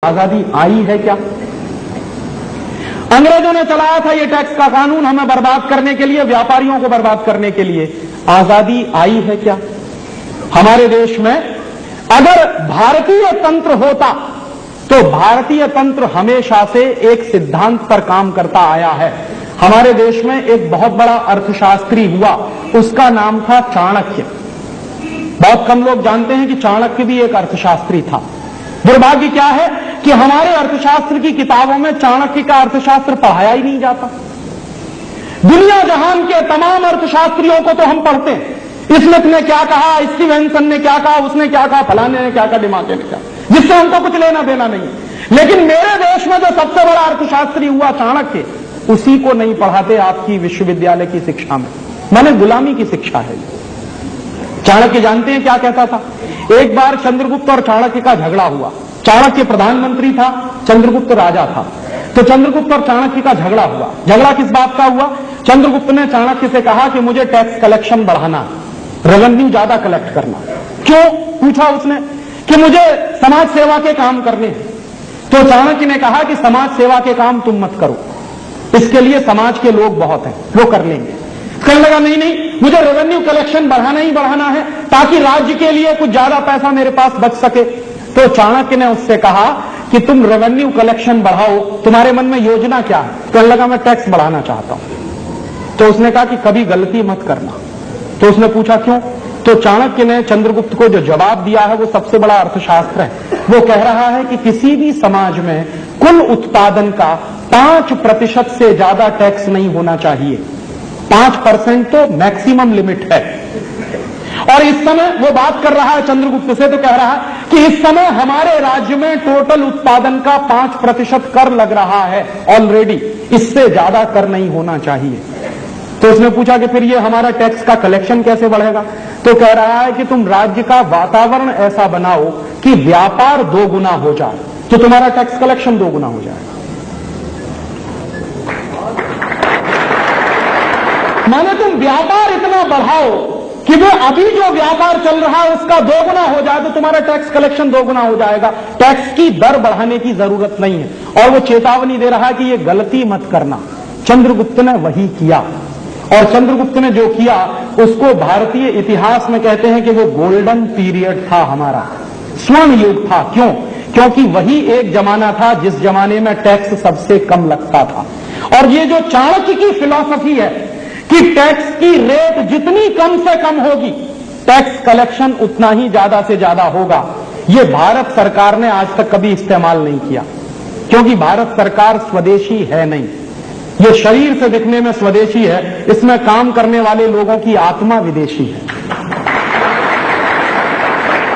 आजादी आई है क्या? अंग्रेजों ने चलाया था ये टैक्स का कानून हमें बर्बाद करने के लिए, व्यापारियों को बर्बाद करने के लिए। आजादी आई है क्या? हमारे देश में अगर भारतीय तंत्र होता तो भारतीय तंत्र हमेशा से एक सिद्धांत पर काम करता आया है। हमारे देश में एक बहुत बड़ा अर्थशास्त्री हुआ, उसका नाम था चाणक्य। बहुत कम लोग जानते हैं कि चाणक्य भी एक अर्थशास्त्री था। दुर्भाग्य क्या है कि हमारे अर्थशास्त्र की किताबों में चाणक्य का अर्थशास्त्र पढ़ाया ही नहीं जाता। दुनिया जहान के तमाम अर्थशास्त्रियों को तो हम पढ़ते हैं, स्मिथ ने क्या कहा, स्टीवेंसन ने क्या कहा, उसने क्या कहा, फलाने ने क्या कहा, डिमाके ने क्या, जिससे हमको कुछ लेना देना नहीं। लेकिन मेरे देश में जो सबसे बड़ा अर्थशास्त्री हुआ चाणक्य, उसी को नहीं पढ़ाते आपकी विश्वविद्यालय की शिक्षा में। माने गुलामी की शिक्षा है। चाणक्य जानते हैं क्या कहता था? एक बार चंद्रगुप्त और चाणक्य का झगड़ा हुआ। चाणक्य प्रधानमंत्री था, चंद्रगुप्त राजा था। तो चंद्रगुप्त और चाणक्य का झगड़ा हुआ। झगड़ा किस बात का हुआ? चंद्रगुप्त ने चाणक्य से कहा कि मुझे टैक्स कलेक्शन बढ़ाना, रेवेन्यू ज्यादा कलेक्ट करना। क्यों पूछा उसने? कि मुझे समाज सेवा के काम करने हैं। तो चाणक्य ने कहा कि समाज सेवा के काम तुम मत करो, इसके लिए समाज के लोग बहुत हैं, वो कर लेंगे। कहने लगा नहीं नहीं, मुझे रेवेन्यू कलेक्शन बढ़ाना ही बढ़ाना है ताकि राज्य के लिए कुछ ज्यादा पैसा मेरे पास बच सके। तो चाणक्य ने उससे कहा कि तुम रेवेन्यू कलेक्शन बढ़ाओ, तुम्हारे मन में योजना क्या है? कहने लगा मैं टैक्स बढ़ाना चाहता हूं। तो उसने कहा कि कभी गलती मत करना। तो उसने पूछा क्यों? तो चाणक्य ने चंद्रगुप्त को जो जवाब दिया है वो सबसे बड़ा अर्थशास्त्र है। वो कह रहा है कि किसी भी समाज में कुल उत्पादन का 5% से ज्यादा टैक्स नहीं होना चाहिए। 5% तो मैक्सिमम लिमिट है। और इस समय वो बात कर रहा है चंद्रगुप्त से, तो कह रहा है कि इस समय हमारे राज्य में टोटल उत्पादन का 5% कर लग रहा है ऑलरेडी, इससे ज्यादा कर नहीं होना चाहिए। तो उसने पूछा कि फिर ये हमारा टैक्स का कलेक्शन कैसे बढ़ेगा? तो कह रहा है कि तुम राज्य का वातावरण ऐसा बनाओ कि व्यापार 2 गुना हो जाए, तो तुम्हारा टैक्स कलेक्शन 2 गुना हो जाए। माने तुम व्यापार इतना बढ़ाओ कि वो अभी जो व्यापार चल रहा है उसका 2 गुना हो जाए, तो तुम्हारा टैक्स कलेक्शन 2 गुना हो जाएगा। टैक्स की दर बढ़ाने की जरूरत नहीं है। और वो चेतावनी दे रहा है कि ये गलती मत करना। चंद्रगुप्त ने वही किया, और चंद्रगुप्त ने जो किया उसको भारतीय इतिहास में कहते हैं कि वो गोल्डन पीरियड था, हमारा स्वर्ण युग था। क्यों? क्योंकि वही एक जमाना था जिस जमाने में टैक्स सबसे कम लगता था। और ये जो चाणक्य की फिलॉसफी है कि टैक्स की रेट जितनी कम से कम होगी, टैक्स कलेक्शन उतना ही ज्यादा से ज्यादा होगा, ये भारत सरकार ने आज तक कभी इस्तेमाल नहीं किया। क्योंकि भारत सरकार स्वदेशी है नहीं, ये शरीर से दिखने में स्वदेशी है, इसमें काम करने वाले लोगों की आत्मा विदेशी है।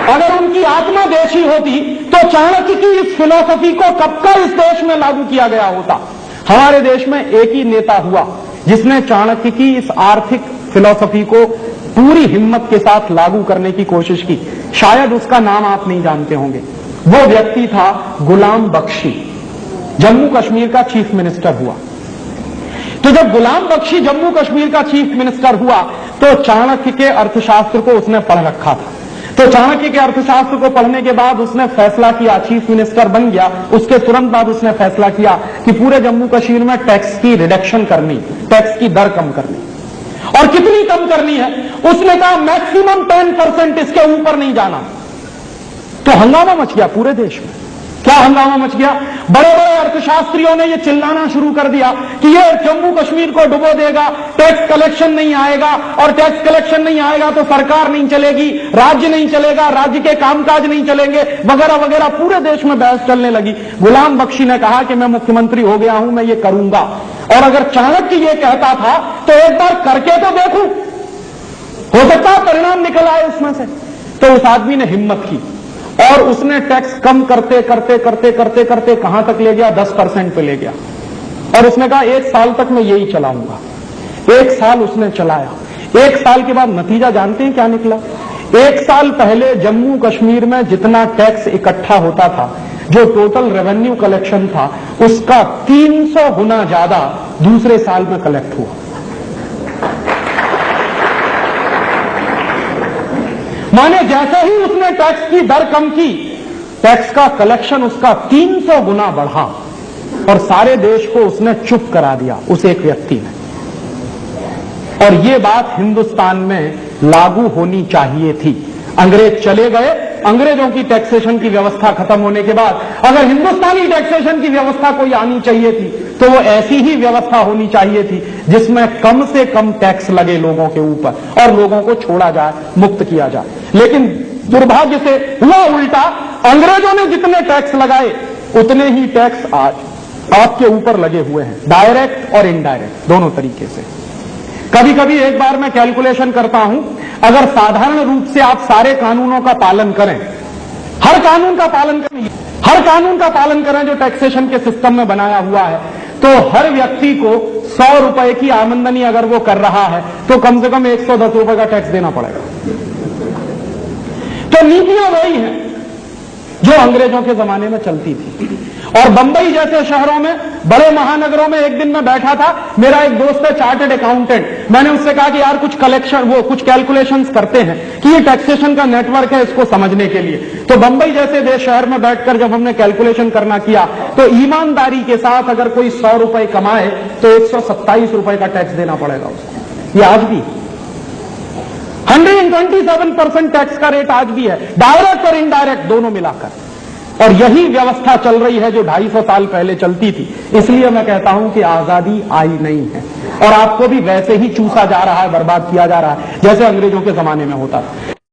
अगर उनकी आत्मा देशी होती तो चाणक्य की इस फिलॉसफी को कब का इस देश में लागू किया गया होता। हमारे देश में एक ही नेता हुआ जिसने चाणक्य की इस आर्थिक फिलॉसफी को पूरी हिम्मत के साथ लागू करने की कोशिश की। शायद उसका नाम आप नहीं जानते होंगे। वो व्यक्ति था गुलाम बख्शी, जम्मू कश्मीर का चीफ मिनिस्टर हुआ। तो जब गुलाम बख्शी जम्मू कश्मीर का चीफ मिनिस्टर हुआ तो चाणक्य के अर्थशास्त्र को उसने पढ़ रखा था। तो चाणक्य के अर्थशास्त्र को पढ़ने के बाद उसने फैसला किया, चीफ मिनिस्टर बन गया, उसके तुरंत बाद उसने फैसला किया कि पूरे जम्मू कश्मीर में टैक्स की रिडक्शन करनी, टैक्स की दर कम करनी। और कितनी कम करनी है? उसने कहा मैक्सिमम 10%, इसके ऊपर नहीं जाना। तो हंगामा मच गया पूरे देश में। क्या हंगामा मच गया? बड़े बड़े अर्थशास्त्रियों ने यह चिल्लाना शुरू कर दिया कि यह जम्मू कश्मीर को डुबो देगा, टैक्स कलेक्शन नहीं आएगा, और टैक्स कलेक्शन नहीं आएगा तो सरकार नहीं चलेगी, राज्य नहीं चलेगा, राज्य के कामकाज नहीं चलेंगे, वगैरह वगैरह। पूरे देश में बहस चलने लगी। गुलाम बख्शी ने कहा कि मैं मुख्यमंत्री हो गया हूं, मैं ये करूंगा। और अगर चाणक्य ये कहता था तो एक बार करके तो देखूं, हो सकता है परिणाम निकल आए उसमें से। तो उस आदमी ने हिम्मत की और उसने टैक्स कम करते करते करते करते करते कहां तक ले गया? 10% पे ले गया। और उसने कहा 1 साल तक मैं यही चलाऊंगा। 1 साल उसने चलाया। 1 साल के बाद नतीजा जानते हैं क्या निकला? 1 साल पहले जम्मू कश्मीर में जितना टैक्स इकट्ठा होता था, जो टोटल रेवेन्यू कलेक्शन था, उसका 300 गुना ज्यादा दूसरे साल में कलेक्ट हुआ। माने जैसे ही उसने टैक्स की दर कम की, टैक्स का कलेक्शन उसका 300 गुना बढ़ा और सारे देश को उसने चुप करा दिया, उस एक व्यक्ति ने। और ये बात हिंदुस्तान में लागू होनी चाहिए थी। अंग्रेज चले गए, अंग्रेजों की टैक्सेशन की व्यवस्था खत्म होने के बाद अगर हिंदुस्तानी टैक्सेशन की व्यवस्था कोई आनी चाहिए थी तो वो ऐसी ही व्यवस्था होनी चाहिए थी जिसमें कम से कम टैक्स लगे लोगों के ऊपर और लोगों को छोड़ा जाए, मुक्त किया जाए। लेकिन दुर्भाग्य से हुआ उल्टा, अंग्रेजों ने जितने टैक्स लगाए उतने ही टैक्स आज आपके ऊपर लगे हुए हैं, डायरेक्ट और इनडायरेक्ट दोनों तरीके से। कभी कभी एक बार मैं कैलकुलेशन करता हूं, अगर साधारण रूप से आप सारे कानूनों का पालन करें, हर कानून का पालन करें जो टैक्सेशन के सिस्टम में बनाया हुआ है, तो हर व्यक्ति को 100 रुपए की आमदनी अगर वो कर रहा है तो कम से कम 110 रुपए का टैक्स देना पड़ेगा। तो नीतियां वही हैं जो अंग्रेजों के जमाने में चलती थी। और बंबई जैसे शहरों में, बड़े महानगरों में एक दिन मैं बैठा था, मेरा एक दोस्त है चार्टर्ड अकाउंटेंट, मैंने उससे कहा कि यार कुछ कैलकुलेशंस करते हैं कि ये टैक्सेशन का नेटवर्क है, इसको समझने के लिए। तो बंबई जैसे देश शहर में बैठकर जब हमने कैलकुलेशन करना किया तो ईमानदारी के साथ अगर कोई 100 रुपए कमाए तो 127 रुपए का टैक्स देना पड़ेगा उसको। ये आज भी 127% टैक्स का रेट आज भी है, डायरेक्ट और इनडायरेक्ट दोनों मिलाकर। और यही व्यवस्था चल रही है जो 250 साल पहले चलती थी। इसलिए मैं कहता हूं कि आजादी आई नहीं है और आपको भी वैसे ही चूसा जा रहा है, बर्बाद किया जा रहा है जैसे अंग्रेजों के जमाने में होता था।